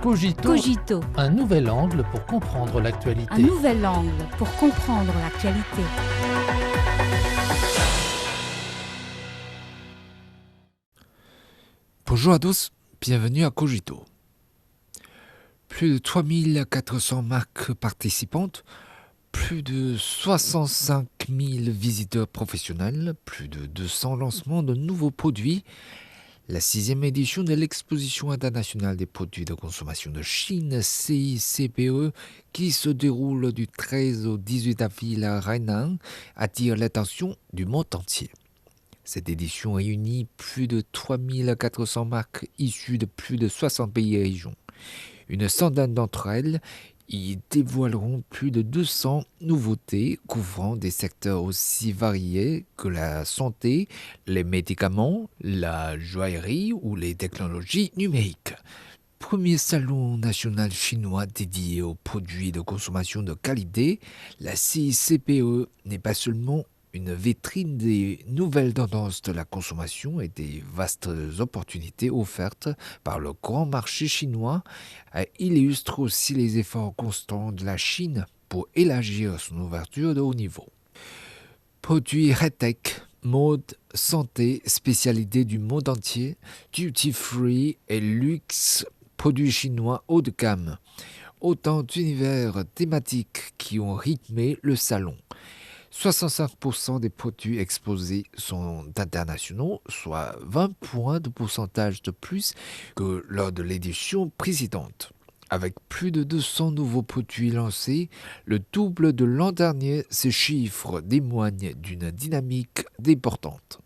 Cogito, Cogito, un nouvel angle pour comprendre l'actualité. un nouvel angle pour comprendre l'actualité. Bonjour à tous, bienvenue à Cogito. Plus de 3400 marques participantes, plus de 65 000 visiteurs professionnels, plus de 200 lancements de nouveaux produits, la 6e édition de l'exposition internationale des produits de consommation de Chine, CICPE, qui se déroule du 13 au 18 avril à Hainan, attire l'attention du monde entier. Cette édition réunit plus de 3400 marques issues de plus de 60 pays et régions. Une centaine d'entre elles y dévoileront plus de 200 nouveautés couvrant des secteurs aussi variés que la santé, les médicaments, la joaillerie ou les technologies numériques. Premier salon national chinois dédié aux produits de consommation de qualité, la CICPE n'est pas seulement une vitrine des nouvelles tendances de la consommation et des vastes opportunités offertes par le grand marché chinois, il illustre aussi les efforts constants de la Chine pour élargir son ouverture de haut niveau. Produits high-tech, mode, santé, spécialité du monde entier, duty-free et luxe, produits chinois haut de gamme. Autant d'univers thématiques qui ont rythmé le salon. 65% des produits exposés sont internationaux, soit 20 points de pourcentage de plus que lors de l'édition précédente. Avec plus de 200 nouveaux produits lancés, le double de l'an dernier, ces chiffres témoignent d'une dynamique importante.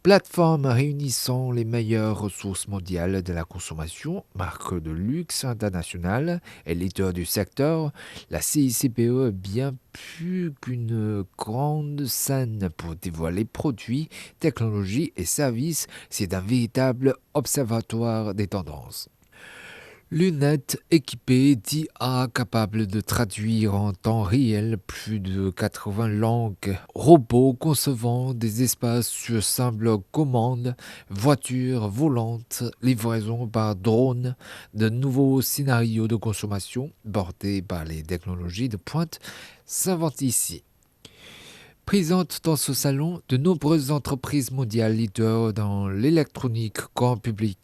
Plateforme réunissant les meilleures ressources mondiales de la consommation, marque de luxe internationale et leader du secteur, la CICPE est bien plus qu'une grande scène pour dévoiler produits, technologies et services, c'est un véritable observatoire des tendances. Lunettes équipées d'IA capables de traduire en temps réel plus de 80 langues, robots concevant des espaces sur simple commande, voitures volantes, livraison par drone, de nouveaux scénarios de consommation bordés par les technologies de pointe s'inventent ici. Présentes dans ce salon, de nombreuses entreprises mondiales leaders dans l'électronique grand public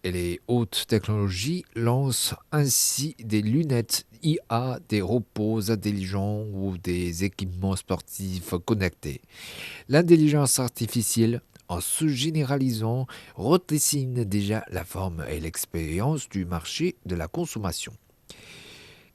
et les hautes technologies lancent ainsi des lunettes IA, des robots intelligents ou des équipements sportifs connectés. L'intelligence artificielle, en se généralisant, redessine déjà la forme et l'expérience du marché de la consommation.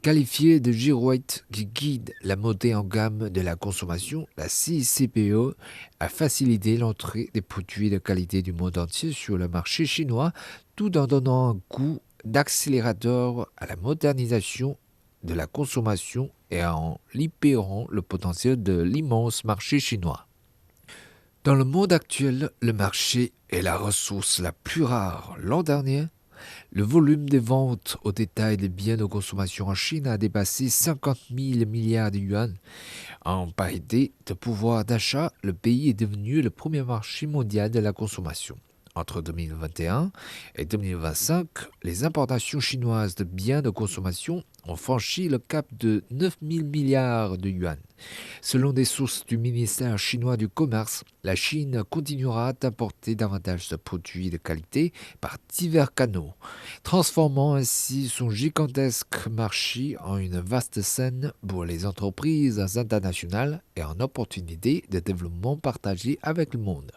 Qualifiée de girouette qui guide la montée en gamme de la consommation, la CICPE a facilité l'entrée des produits de qualité du monde entier sur le marché chinois, tout en donnant un coup d'accélérateur à la modernisation de la consommation et en libérant le potentiel de l'immense marché chinois. Dans le monde actuel, le marché est la ressource la plus rare. L'an dernier, le volume des ventes au détail des biens de consommation en Chine a dépassé 50 000 milliards de yuan. En parité de pouvoir d'achat, le pays est devenu le premier marché mondial de la consommation. Entre 2021 et 2025, les importations chinoises de biens de consommation ont franchi le cap de 9 000 milliards de yuan. Selon des sources du ministère chinois du Commerce, la Chine continuera d'importer davantage de produits de qualité par divers canaux, transformant ainsi son gigantesque marché en une vaste scène pour les entreprises internationales et en opportunité de développement partagé avec le monde.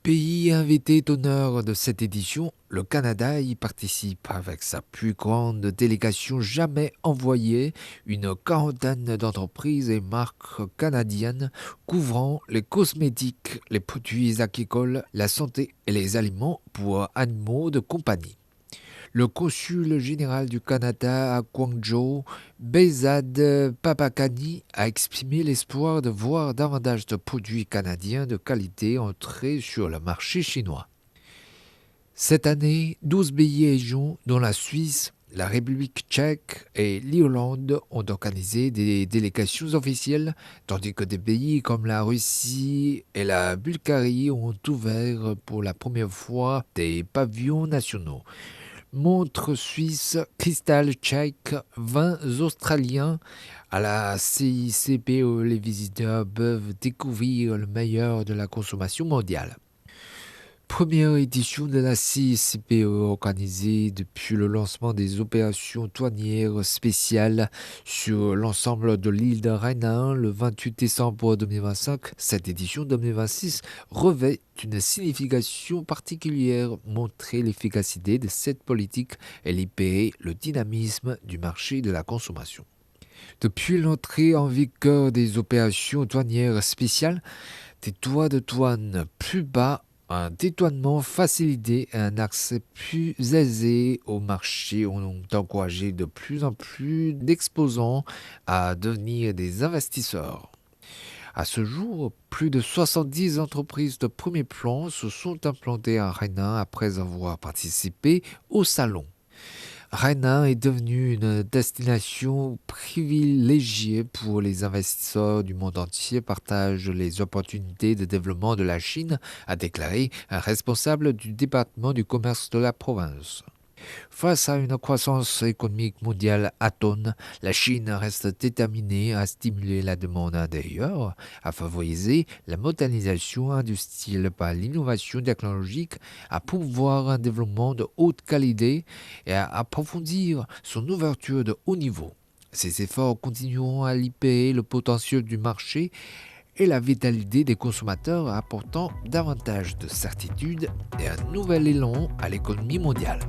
Pays invité d'honneur de cette édition, le Canada y participe avec sa plus grande délégation jamais envoyée, une quarantaine d'entreprises et marques canadiennes couvrant les cosmétiques, les produits agricoles, la santé et les aliments pour animaux de compagnie. Le consul général du Canada à Guangzhou, Behzad Papakani, a exprimé l'espoir de voir davantage de produits canadiens de qualité entrer sur le marché chinois. Cette année, 12 pays et régions, dont la Suisse, la République tchèque et l'Irlande, ont organisé des délégations officielles, tandis que des pays comme la Russie et la Bulgarie ont ouvert pour la première fois des pavillons nationaux. montres suisses, cristal tchèque, vins australiens. À la CICPE, les visiteurs peuvent découvrir le meilleur de la consommation mondiale. Première édition de la CICPE organisée depuis le lancement des opérations douanières spéciales sur l'ensemble de l'île de Hainan le 28 décembre 2025. Cette édition 2026 revêt une signification particulière, montrer l'efficacité de cette politique et libérer le dynamisme du marché de la consommation. Depuis l'entrée en vigueur des opérations douanières spéciales, des droits de douane plus bas, un dédouanement facilité et un accès plus aisé au marché ont encouragé de plus en plus d'exposants à devenir des investisseurs. À ce jour, plus de 70 entreprises de premier plan se sont implantées à Hainan après avoir participé au salon. Hainan est devenue une destination privilégiée pour les investisseurs du monde entier, partagent les opportunités de développement de la Chine, a déclaré un responsable du département du commerce de la province. Face à une croissance économique mondiale atone, la Chine reste déterminée à stimuler la demande intérieure, à favoriser la modernisation industrielle par l'innovation technologique, à promouvoir un développement de haute qualité et à approfondir son ouverture de haut niveau. Ces efforts continueront à libérer le potentiel du marché et la vitalité des consommateurs, apportant davantage de certitude et un nouvel élan à l'économie mondiale.